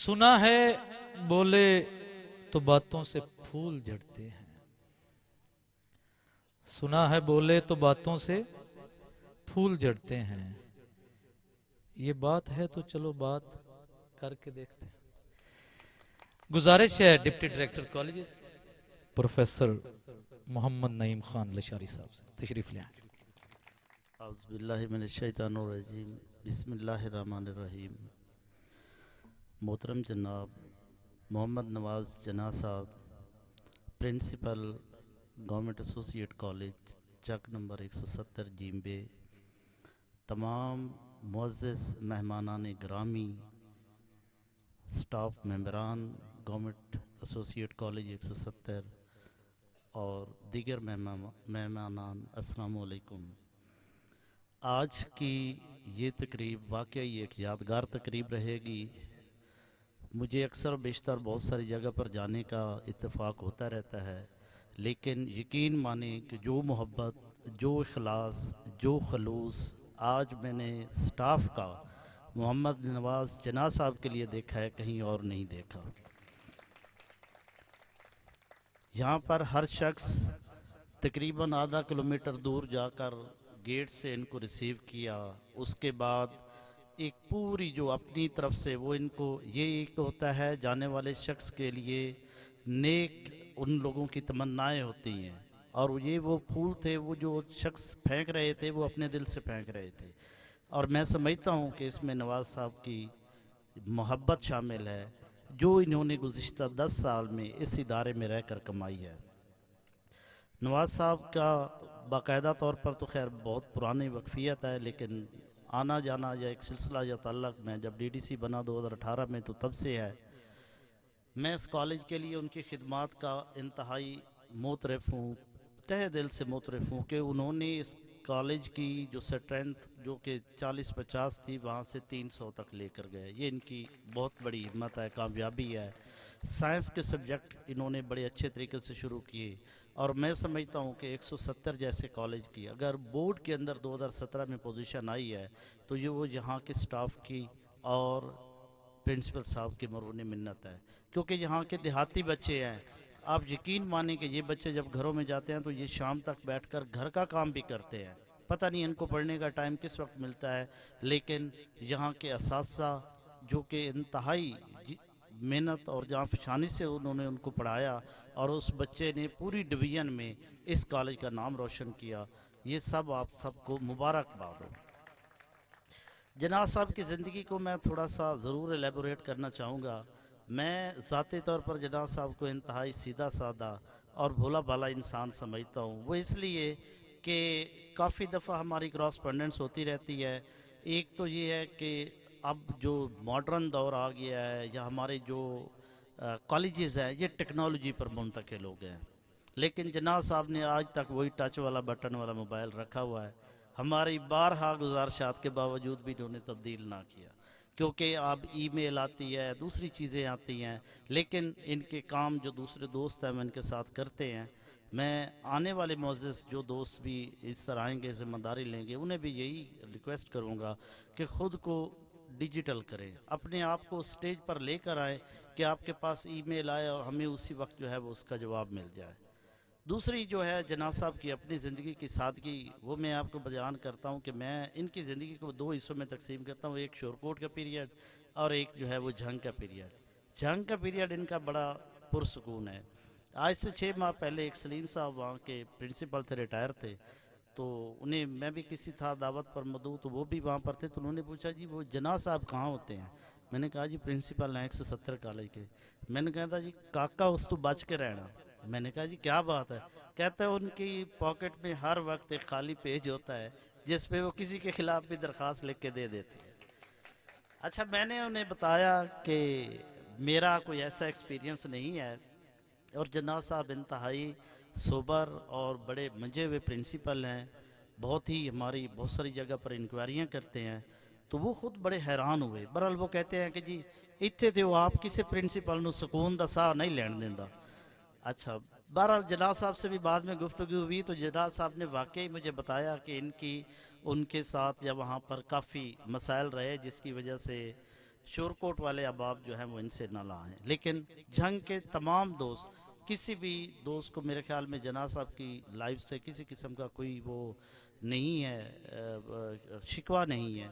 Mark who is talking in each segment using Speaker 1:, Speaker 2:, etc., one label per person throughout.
Speaker 1: سنا ہے بولے تو باتوں سے پھول جھڑتے ہیں. سنا ہے بولے تو باتوں سے پھول جھڑتے ہیں. یہ بات ہے تو چلو بات کر کے دیکھتے ہیں. گزارش ہے ڈپٹی ڈائریکٹر کالجز پروفیسر محمد نعیم خان لشاری صاحب سے تشریف لے آئیں.
Speaker 2: اعوذ باللہ من الشیطان الرجیم. بسم اللہ الرحمن الرحیم. محترم جناب محمد نواز جناح صاحب، پرنسپل گورنمنٹ ایسوسیٹ کالج چک نمبر 170 جیمبے، تمام معزز مہمانان گرامی، سٹاف ممبران گورنمنٹ ایسوسیٹ کالج 170 اور دیگر مہمانان، السلام علیکم. آج کی یہ تقریب واقعی ایک یادگار تقریب رہے گی. مجھے اکثر و بیشتر بہت ساری جگہ پر جانے کا اتفاق ہوتا رہتا ہے، لیکن یقین مانیں کہ جو محبت، جو اخلاص، جو خلوص آج میں نے سٹاف کا محمد نواز جناح صاحب کے لیے دیکھا ہے، کہیں اور نہیں دیکھا. یہاں پر ہر شخص تقریباً آدھا کلومیٹر دور جا کر گیٹ سے ان کو ریسیو کیا. اس کے بعد ایک پوری جو اپنی طرف سے وہ ان کو یہ ایک ہوتا ہے، جانے والے شخص کے لیے نیک ان لوگوں کی تمنائیں ہوتی ہیں، اور یہ وہ پھول تھے وہ جو شخص پھینک رہے تھے وہ اپنے دل سے پھینک رہے تھے. اور میں سمجھتا ہوں کہ اس میں نواز صاحب کی محبت شامل ہے جو انہوں نے گزشتہ 10 سال میں اس ادارے میں رہ کر کمائی ہے. نواز صاحب کا باقاعدہ طور پر تو خیر بہت پرانی وقفیت ہے، لیکن آنا جانا یا ایک سلسلہ یا تعلق میں جب ڈی ڈی سی بنا 2018 میں تو تب سے ہے. میں اس کالج کے لیے ان کی خدمات کا انتہائی معترف ہوں، تہ دل سے معترف ہوں کہ انہوں نے اس کالج کی جو اسٹرینتھ جو کہ 40-50 تھی وہاں سے 300 تک لے کر گئے. یہ ان کی بہت بڑی ہمت ہے، کامیابی ہے. سائنس کے سبجیکٹ انہوں نے بڑے اچھے طریقے سے شروع کیے، اور میں سمجھتا ہوں کہ 170 جیسے کالج کی اگر بورڈ کے اندر 2017 میں پوزیشن آئی ہے تو یہ وہ یہاں کے سٹاف کی اور پرنسپل صاحب کی مرہون منت ہے، کیونکہ یہاں کے دیہاتی بچے ہیں. آپ یقین مانیں کہ یہ بچے جب گھروں میں جاتے ہیں تو یہ شام تک بیٹھ کر گھر کا کام بھی کرتے ہیں. پتہ نہیں ان کو پڑھنے کا ٹائم کس وقت ملتا ہے، لیکن یہاں کے اساتذہ جو کہ انتہائی محنت اور جہاں فشانی سے انہوں نے ان کو پڑھایا، اور اس بچے نے پوری ڈویژن میں اس کالج کا نام روشن کیا. یہ سب آپ سب کو مبارکباد ہو. جناح صاحب کی زندگی کو میں تھوڑا سا ضرور ایلیبوریٹ کرنا چاہوں گا. میں ذاتی طور پر جناح صاحب کو انتہائی سیدھا سادہ اور بھولا بھالا انسان سمجھتا ہوں. وہ اس لیے کہ کافی دفعہ ہماری کراسپونڈنس ہوتی رہتی ہے. ایک تو یہ ہے کہ اب جو ماڈرن دور آ گیا ہے، یا ہمارے جو کالجز ہیں یہ ٹیکنالوجی پر منتقل ہو گئے ہیں، لیکن جناح صاحب نے آج تک وہی ٹچ والا بٹن والا موبائل رکھا ہوا ہے. ہماری بارہا گزارشات کے باوجود بھی انہوں نے تبدیل نہ کیا، کیونکہ اب ای میل آتی ہے، دوسری چیزیں آتی ہیں، لیکن ان کے کام جو دوسرے دوست ہیں وہ ان کے ساتھ کرتے ہیں. میں آنے والے معزز جو دوست بھی اس طرح آئیں گے، ذمہ داری لیں گے، انہیں بھی یہی ریکویسٹ کروں گا کہ خود کو ڈیجیٹل کریں، اپنے آپ کو سٹیج پر لے کر آئیں کہ آپ کے پاس ای میل آئے اور ہمیں اسی وقت جو ہے وہ اس کا جواب مل جائے. دوسری جو ہے جناح صاحب کی اپنی زندگی کی سادگی، وہ میں آپ کو بیان کرتا ہوں کہ میں ان کی زندگی کو 2 حصوں میں تقسیم کرتا ہوں، ایک شورکوٹ کا پیریڈ اور ایک جو ہے وہ جھنگ کا پیریڈ. جھنگ کا پیریڈ ان کا بڑا پرسکون ہے. آج سے 6 ماہ پہلے ایک سلیم صاحب وہاں کے پرنسپل تھے، ریٹائر تھے، تو انہیں میں بھی کسی تھا دعوت پر مدعو، تو وہ بھی وہاں پر تھے، تو انہوں نے پوچھا جی وہ جناح صاحب کہاں ہوتے ہیں؟ میں نے کہا جی پرنسپل ہیں 170 کالج کے. میں نے کہا تھا جی کاکا اس تو بچ کے رہنا. میں نے کہا جی کیا بات ہے؟ کہتا ہے ان کی پاکٹ میں ہر وقت ایک خالی پیج ہوتا ہے جس پہ وہ کسی کے خلاف بھی درخواست لکھ کے دے دیتے ہیں. اچھا، میں نے انہیں بتایا کہ میرا کوئی ایسا ایکسپیرینس نہیں ہے، اور جناح صاحب انتہائی سوبر اور بڑے منجے ہوئے پرنسپل ہیں، بہت ہی ہماری بہت ساری جگہ پر انکوائریاں کرتے ہیں. تو وہ خود بڑے حیران ہوئے. بہرحال وہ کہتے ہیں کہ جی اتنے تھے وہ آپ کسی پرنسپل نو سکون دا ساہ نہیں لین دینا. اچھا، بہرحال جناح صاحب سے بھی بعد میں گفتگو ہوئی تو جناح صاحب نے واقعی مجھے بتایا کہ ان کے ساتھ یا وہاں پر کافی مسائل رہے، جس کی وجہ سے شورکوٹ والے احباب جو ہیں وہ ان سے نہ لائیں. لیکن جھنگ کے تمام دوست، کسی بھی دوست کو میرے خیال میں جناح صاحب کی لائف سے کسی قسم کا کوئی وہ نہیں ہے، شکوہ نہیں ہے.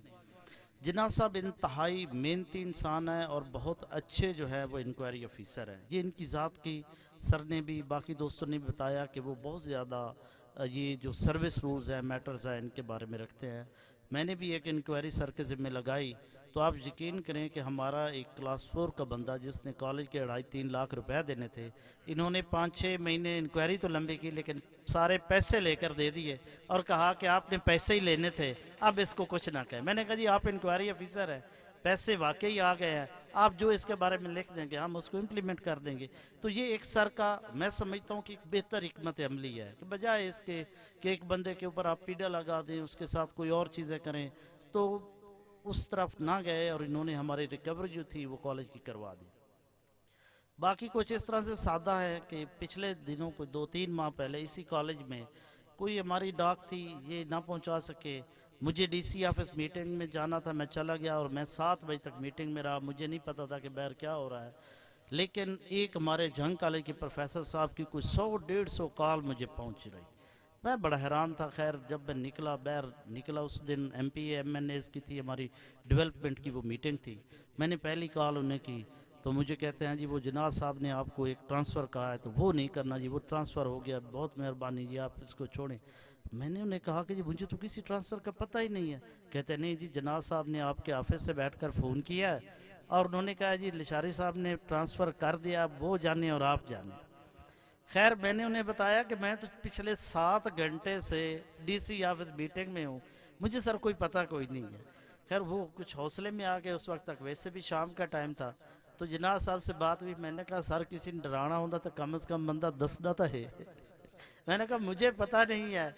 Speaker 2: جناح صاحب انتہائی محنتی انسان ہے اور بہت اچھے جو ہے وہ انکوائری آفیسر ہیں. یہ ان کی ذات کی سر نے بھی باقی دوستوں نے بھی بتایا کہ وہ بہت زیادہ یہ جو سروس رولز ہیں میٹرز ہیں ان کے بارے میں رکھتے ہیں. میں نے بھی ایک انکوائری سر کے ذمہ لگائی تو آپ یقین کریں کہ ہمارا ایک کلاس 4 کا بندہ جس نے کالج کے 2.5-3 لاکھ روپے دینے تھے، انہوں نے 5-6 مہینے انکوائری تو لمبی کی لیکن سارے پیسے لے کر دے دیے اور کہا کہ آپ نے پیسے ہی لینے تھے، اب اس کو کچھ نہ کہیں. میں نے کہا جی آپ انکوائری آفیسر ہیں، پیسے واقعی آ گئے ہیں، آپ جو اس کے بارے میں لکھ دیں گے ہم اس کو امپلیمنٹ کر دیں گے. تو یہ ایک سر کا میں سمجھتا ہوں کہ ایک بہتر حکمت عملی ہے کہ بجائے اس کے کہ ایک بندے کے اوپر آپ پیڈا لگا دیں، اس کے ساتھ کوئی اور چیزیں کریں، تو اس طرف نہ گئے اور انہوں نے ہماری ریکوری جو تھی وہ کالج کی کروا دی. باقی کچھ اس طرح سے سادہ ہے کہ پچھلے دنوں کو 2-3 ماہ پہلے اسی کالج میں کوئی ہماری ڈاک تھی یہ نہ پہنچا سکے. مجھے ڈی سی آفس میٹنگ میں جانا تھا، میں چلا گیا اور میں 7 بجے تک میٹنگ میں رہا، مجھے نہیں پتا تھا کہ باہر کیا ہو رہا ہے. لیکن ایک ہمارے جھنگ کالج کے پروفیسر صاحب کی کوئی 100-150 کال مجھے پہنچ رہی. میں بڑا حیران تھا. خیر جب میں نکلا باہر نکلا، اس دن M P A M N As کی تھی ہماری ڈیولپمنٹ کی وہ میٹنگ تھی. میں نے پہلی کال انہیں کی تو مجھے کہتے ہیں جی وہ جناح صاحب نے آپ کو ایک ٹرانسفر کہا ہے تو وہ نہیں کرنا جی، وہ ٹرانسفر ہو گیا، بہت مہربانی جی آپ اس کو چھوڑیں. میں نے انہیں کہا کہ جی مجھے تو کسی ٹرانسفر کا پتہ ہی نہیں ہے. کہتے ہیں نہیں جی جناح صاحب نے آپ کے آفس سے بیٹھ کر فون کیا ہے اور انہوں نے کہا جی لشاری صاحب نے ٹرانسفر کر دیا، وہ جانے اور آپ جانے. خیر میں نے انہیں بتایا کہ میں تو پچھلے 7 گھنٹے سے ڈی سی آفس میٹنگ میں ہوں، مجھے سر کوئی پتہ کوئی نہیں ہے. خیر وہ کچھ حوصلے میں آ گئے، اس وقت تک ویسے بھی شام کا ٹائم تھا. تو جناح صاحب سے بات ہوئی، میں نے کہا سر کسی نے ڈرانا ہوتا تو کم از کم بندہ دسدا تو ہے. میں نے کہا مجھے پتہ نہیں ہے،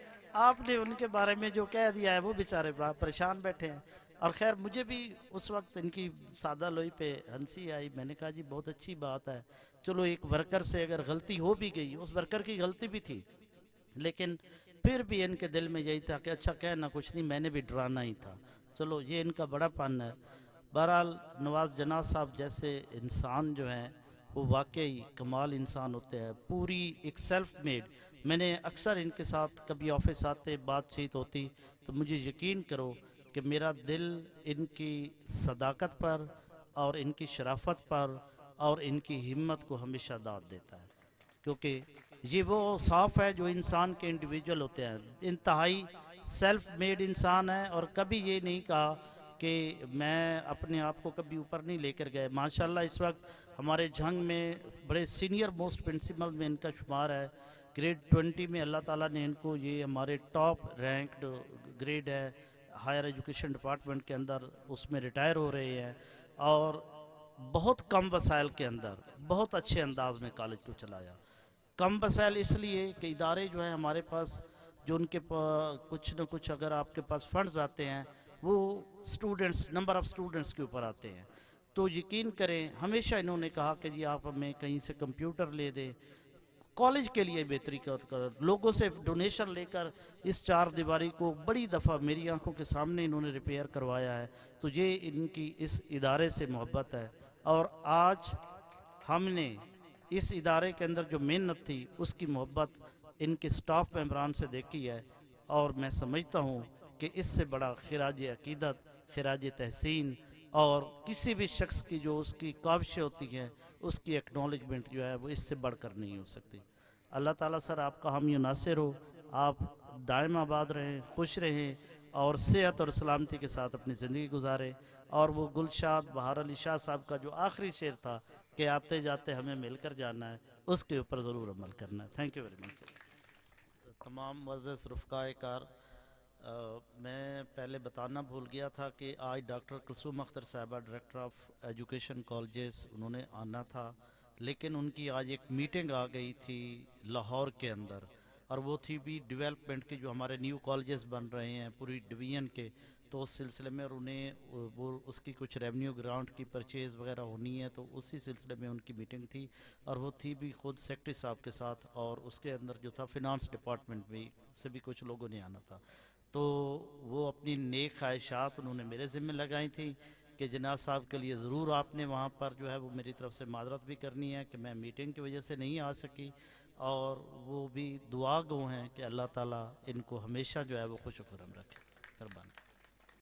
Speaker 2: آپ نے ان کے بارے میں جو کہہ دیا ہے وہ بیچارے پریشان بیٹھے ہیں. اور خیر مجھے بھی اس وقت ان کی سادہ لوئی پہ ہنسی آئی. میں نے کہا جی بہت اچھی بات ہے، چلو ایک ورکر سے اگر غلطی ہو بھی گئی، اس ورکر کی غلطی بھی تھی لیکن پھر بھی ان کے دل میں یہی تھا کہ اچھا کہنا کچھ نہیں، میں نے بھی ڈرانا ہی تھا. چلو یہ ان کا بڑا پن ہے. بہرحال نواز جناح صاحب جیسے انسان جو ہیں وہ واقعی کمال انسان ہوتے ہیں، پوری ایک سیلف میڈ. میں نے اکثر ان کے ساتھ کبھی آفس آتے بات چیت ہوتی تو مجھے یقین کرو کہ میرا دل ان کی صداقت پر اور ان کی شرافت پر اور ان کی ہمت کو ہمیشہ داد دیتا ہے، کیونکہ یہ وہ صاف ہے جو انسان کے انڈیویجول ہوتے ہیں. انتہائی سیلف میڈ انسان ہے اور کبھی یہ نہیں کہا کہ میں اپنے آپ کو کبھی اوپر نہیں لے کر گئے. ماشاءاللہ اس وقت ہمارے جھنگ میں بڑے سینئر موسٹ پرنسپل میں ان کا شمار ہے. گریڈ 20 میں اللہ تعالیٰ نے ان کو یہ ہمارے ٹاپ رینکڈ گریڈ ہے ہائر ایجوکیشن ڈپارٹمنٹ کے اندر، اس میں ریٹائر ہو رہے ہیں اور بہت کم وسائل کے اندر بہت اچھے انداز میں کالج کو چلایا. کم وسائل اس لیے کہ ادارے جو ہیں ہمارے پاس جو ان کے کچھ نہ کچھ اگر آپ کے پاس فنڈز آتے ہیں وہ سٹوڈنٹس نمبر آف سٹوڈنٹس کے اوپر آتے ہیں. تو یقین کریں ہمیشہ انہوں نے کہا کہ جی آپ ہمیں کہیں سے کمپیوٹر لے دیں کالج کے لیے بہتری کر. لوگوں سے ڈونیشن لے کر اس 4 دیواری کو بڑی دفعہ میری آنکھوں کے سامنے انہوں نے ریپیئر کروایا ہے. تو یہ ان کی اس ادارے سے محبت ہے. اور آج ہم نے اس ادارے کے اندر جو محنت تھی اس کی محبت ان کے سٹاف ممبران سے دیکھی ہے اور میں سمجھتا ہوں کہ اس سے بڑا خراج عقیدت، خراج تحسین اور کسی بھی شخص کی جو اس کی کاوشیں ہوتی ہیں اس کی ایکنالجمنٹ جو ہے وہ اس سے بڑھ کر نہیں ہو سکتی. اللہ تعالیٰ سر آپ کا حامی و ناصر ہو، آپ دائم آباد رہیں، خوش رہیں اور صحت اور سلامتی کے ساتھ اپنی زندگی گزاریں. اور وہ گلشاد بہار علی شاہ صاحب کا جو آخری شعر تھا کہ آتے جاتے ہمیں مل کر جانا ہے، اس کے اوپر ضرور عمل کرنا ہے. تھینک یو ویری مچ سر. تمام معزز رفقائے کار، میں پہلے بتانا بھول گیا تھا کہ آج ڈاکٹر کلثوم اختر صاحبہ ڈائریکٹر آف ایجوکیشن کالجز انہوں نے آنا تھا، لیکن ان کی آج ایک میٹنگ آ گئی تھی لاہور کے اندر اور وہ تھی بھی ڈیولپمنٹ کے جو ہمارے نیو کالجز بن رہے ہیں پوری ڈویژن کے. تو اس سلسلے میں اور انہیں وہ اس کی کچھ ریونیو گرانٹ کی پرچیز وغیرہ ہونی ہے تو اسی سلسلے میں ان کی میٹنگ تھی اور وہ تھی بھی خود سیکٹری صاحب کے ساتھ اور اس کے اندر جو تھا فنانس ڈپارٹمنٹ بھی سے بھی کچھ لوگوں نے آنا تھا. تو وہ اپنی نیک خواہشات انہوں نے میرے ذمہ لگائی تھیں کہ کہ جناح صاحب کے لیے ضرور آپ نے وہاں پر جو ہے وہ میری طرف سے معذرت بھی کرنی ہے کہ میں میٹنگ کی وجہ سے نہیں آ سکی، اور وہ بھی دعا گو ہیں کہ اللہ تعالیٰ ان کو ہمیشہ جو ہے وہ خوش و خرم رکھے۔ قربان۔